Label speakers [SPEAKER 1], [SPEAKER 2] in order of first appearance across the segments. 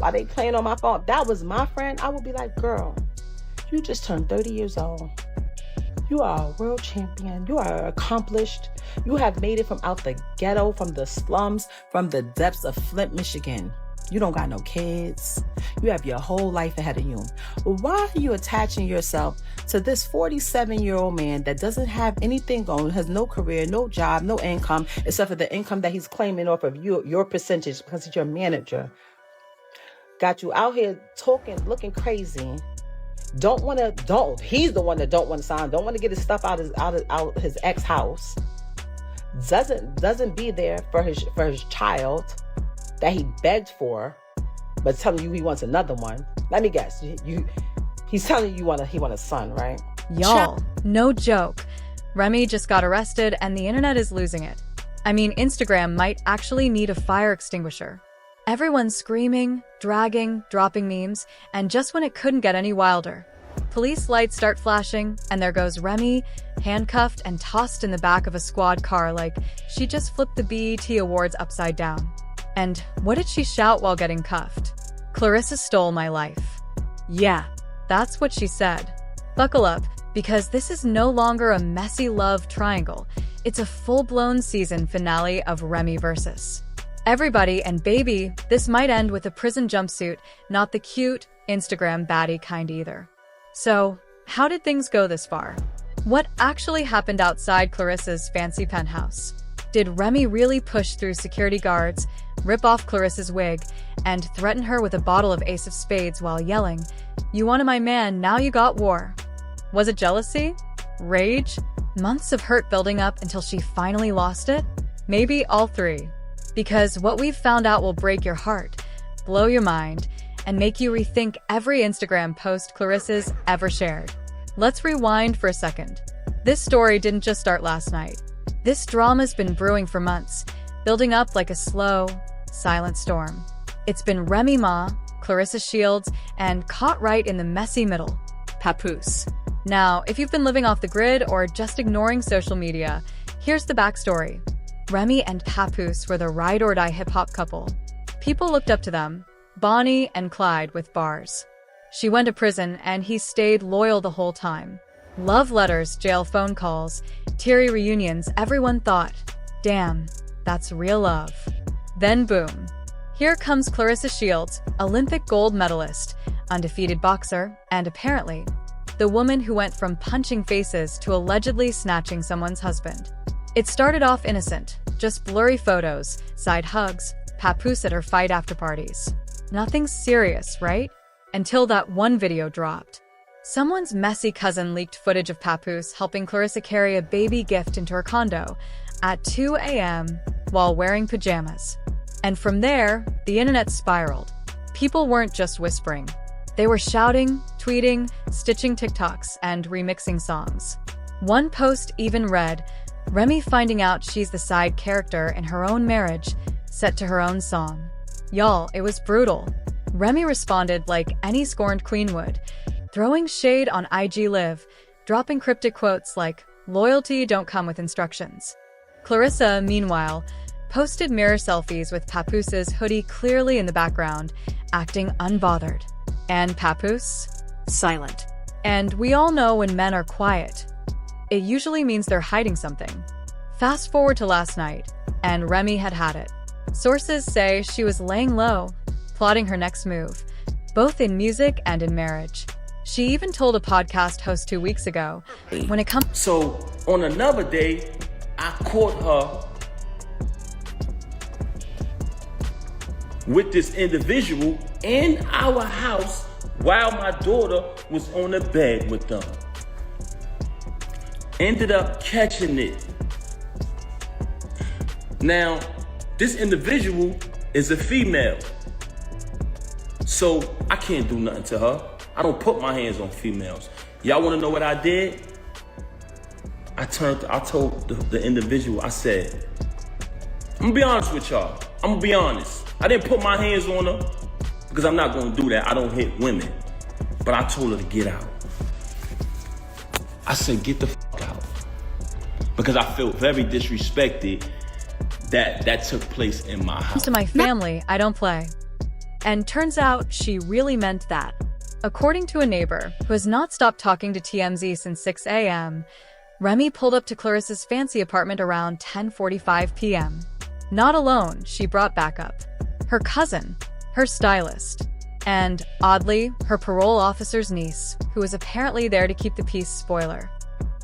[SPEAKER 1] while they playing on my phone. If that was my friend, I would be like, girl, you just turned 30 years old. You are a world champion. You are accomplished. You have made it from out the ghetto, from the slums, from the depths of Flint, Michigan. You don't got no kids. You have your whole life ahead of you. Why are you attaching yourself to this 47-year-old man that doesn't have anything going, has no career, no job, no income, except for the income that he's claiming off of your percentage because he's your manager? Got you out here talking, looking crazy. He's the one that don't want to sign, don't want to get his stuff out his ex house. Doesn't be there for his child that he begged for, but telling you he wants another one. Let me guess. He's telling you he want a son, right?
[SPEAKER 2] Y'all, no joke. Remy just got arrested and the internet is losing it. I mean, Instagram might actually need a fire extinguisher. Everyone's screaming, dragging, dropping memes, and just when it couldn't get any wilder, police lights start flashing, and there goes Remy, handcuffed and tossed in the back of a squad car like she just flipped the BET Awards upside down. And what did she shout while getting cuffed? Claressa stole my life. Yeah, that's what she said. Buckle up, because this is no longer a messy love triangle. It's a full-blown season finale of Remy versus everybody, and baby, this might end with a prison jumpsuit, not the cute Instagram baddie kind either. So, how did things go this far? What actually happened outside Claressa's fancy penthouse? Did Remy really push through security guards, rip off Claressa's wig, and threaten her with a bottle of Ace of Spades while yelling, "You wanted my man, now you got war"? Was it jealousy? Rage? Months of hurt building up until she finally lost it? Maybe all three. Because what we've found out will break your heart, blow your mind, and make you rethink every Instagram post Claressa's ever shared. Let's rewind for a second. This story didn't just start last night. This drama's been brewing for months, building up like a slow, silent storm. It's been Remy Ma, Claressa Shields, and caught right in the messy middle, Papoose. Now, if you've been living off the grid or just ignoring social media, here's the backstory. Remy and Papoose were the ride-or-die hip-hop couple. People looked up to them, Bonnie and Clyde with bars. She went to prison and he stayed loyal the whole time. Love letters, jail phone calls, teary reunions, everyone thought, damn, that's real love. Then boom. Here comes Claressa Shields, Olympic gold medalist, undefeated boxer, and apparently, the woman who went from punching faces to allegedly snatching someone's husband. It started off innocent, just blurry photos, side hugs, Papoose at her fight after parties. Nothing serious, right? Until that one video dropped. Someone's messy cousin leaked footage of Papoose helping Claressa carry a baby gift into her condo at 2 a.m. while wearing pajamas. And from there, the internet spiraled. People weren't just whispering. They were shouting, tweeting, stitching TikToks, and remixing songs. One post even read, Remy finding out she's the side character in her own marriage, set to her own song. Y'all, it was brutal. Remy responded like any scorned queen would, throwing shade on IG Live, dropping cryptic quotes like, "Loyalty don't come with instructions." Claressa, meanwhile, posted mirror selfies with Papoose's hoodie clearly in the background, acting unbothered. And Papoose? Silent. And we all know when men are quiet, it usually means they're hiding something. Fast forward to last night, and Remy had it. Sources say she was laying low, plotting her next move, both in music and in marriage. She even told a podcast host 2 weeks ago, when it comes—
[SPEAKER 3] So, on another day, I caught her with this individual in our house while my daughter was on the bed with them. Ended up catching it. Now, this individual is a female. So I can't do nothing to her. I don't put my hands on females. Y'all wanna know what I did? I told the individual, I said, I'm gonna be honest with y'all. I'm gonna be honest. I didn't put my hands on her because I'm not gonna do that. I don't hit women. But I told her to get out. I said, get the fuck out. Because I felt very disrespected that took place in my house.
[SPEAKER 2] To my family, I don't play. And turns out she really meant that. According to a neighbor who has not stopped talking to TMZ since 6 a.m., Remy pulled up to Claressa's fancy apartment around 10:45 p.m. Not alone, she brought backup. Her cousin, her stylist, and, oddly, her parole officer's niece, who was apparently there to keep the peace. Spoiler.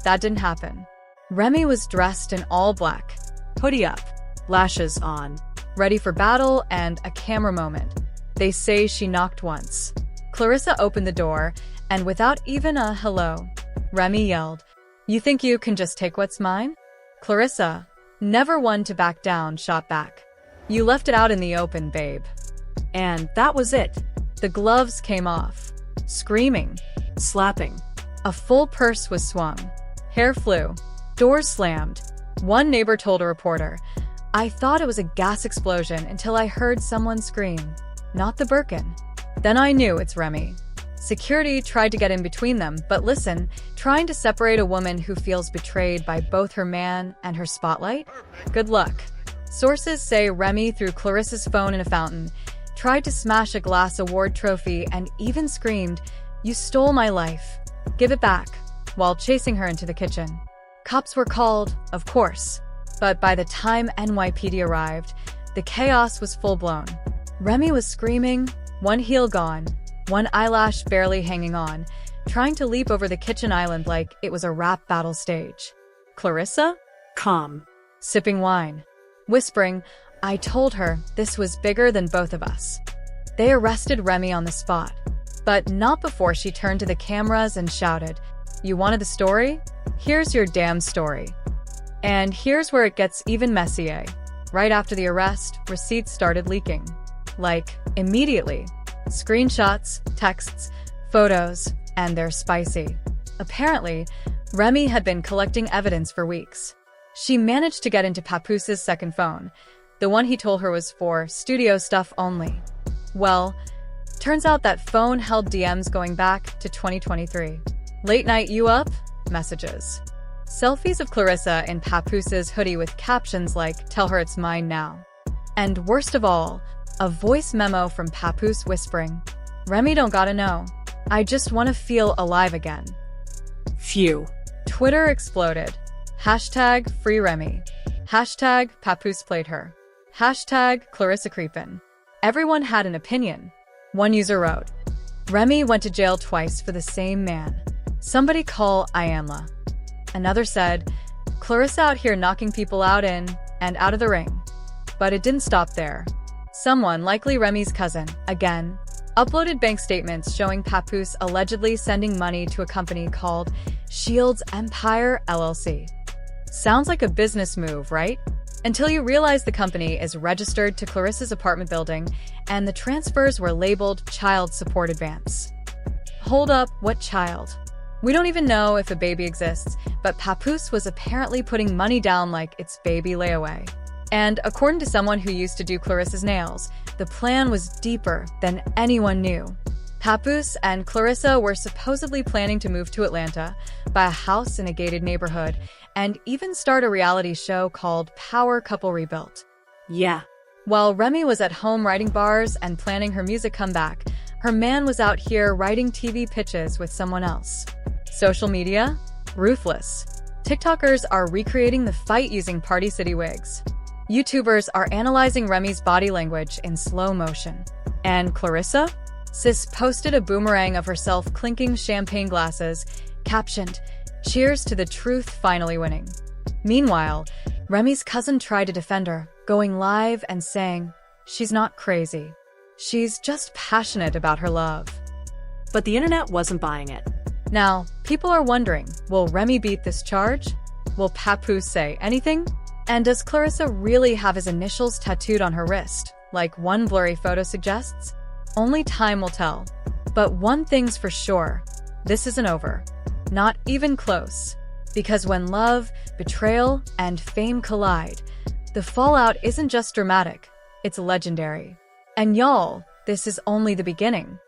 [SPEAKER 2] That didn't happen. Remy was dressed in all black, hoodie up, lashes on, ready for battle and a camera moment. They say she knocked once. Claressa opened the door, and without even a hello, Remy yelled, "You think you can just take what's mine?" Claressa, never one to back down, shot back. "You left it out in the open, babe." And that was it. The gloves came off. Screaming, slapping. A full purse was swung. Hair flew. Doors slammed. One neighbor told a reporter, "I thought it was a gas explosion until I heard someone scream. Not the Birkin. Then I knew it's Remy." Security tried to get in between them, but listen, trying to separate a woman who feels betrayed by both her man and her spotlight? Good luck. Sources say Remy threw Claressa's phone in a fountain, tried to smash a glass award trophy, and even screamed, "You stole my life. Give it back," while chasing her into the kitchen. Cops were called, of course, but by the time NYPD arrived, the chaos was full-blown. Remy was screaming, one heel gone, one eyelash barely hanging on, trying to leap over the kitchen island like it was a rap battle stage. Claressa? Calm. Sipping wine. Whispering, "I told her this was bigger than both of us." They arrested Remy on the spot, but not before she turned to the cameras and shouted, "You wanted the story? Here's your damn story." And here's where it gets even messier. Right after the arrest, receipts started leaking. Like, immediately. Screenshots, texts, photos, and they're spicy. Apparently, Remy had been collecting evidence for weeks. She managed to get into Papoos's second phone, the one he told her was for studio stuff only. Well, turns out that phone held DMs going back to 2023. "Late night, you up?" messages. Selfies of Claressa in Papoos's hoodie with captions like, "Tell her it's mine now." And worst of all, a voice memo from Papoose whispering, "Remy don't gotta know. I just want to feel alive again." Phew. Twitter exploded. Hashtag free Remy. Hashtag Papoose played her. Hashtag Claressa creepin'. Everyone had an opinion. One user wrote, "Remy went to jail twice for the same man. Somebody call Iyanla." Another said, "Claressa out here knocking people out in and out of the ring." But it didn't stop there. Someone, likely Remy's cousin, again, uploaded bank statements showing Papoose allegedly sending money to a company called Shields Empire LLC. Sounds like a business move, right? Until you realize the company is registered to Claressa's apartment building and the transfers were labeled child support advance. Hold up, what child? We don't even know if a baby exists, but Papoose was apparently putting money down like it's baby layaway. And according to someone who used to do Claressa's nails, the plan was deeper than anyone knew. Papoose and Claressa were supposedly planning to move to Atlanta, buy a house in a gated neighborhood, and even start a reality show called Power Couple Rebuilt. Yeah. While Remy was at home writing bars and planning her music comeback, her man was out here writing TV pitches with someone else. Social media? Ruthless. TikTokers are recreating the fight using Party City wigs. YouTubers are analyzing Remy's body language in slow motion. And Claressa? Sis posted a boomerang of herself clinking champagne glasses, captioned, "Cheers to the truth finally winning." Meanwhile, Remy's cousin tried to defend her, going live and saying, "She's not crazy. She's just passionate about her love." But the internet wasn't buying it. Now, people are wondering, will Remy beat this charge? Will Papoose say anything? And does Claressa really have his initials tattooed on her wrist, like one blurry photo suggests? Only time will tell. But one thing's for sure, this isn't over. Not even close. Because when love, betrayal, and fame collide, the fallout isn't just dramatic, it's legendary. And y'all, this is only the beginning.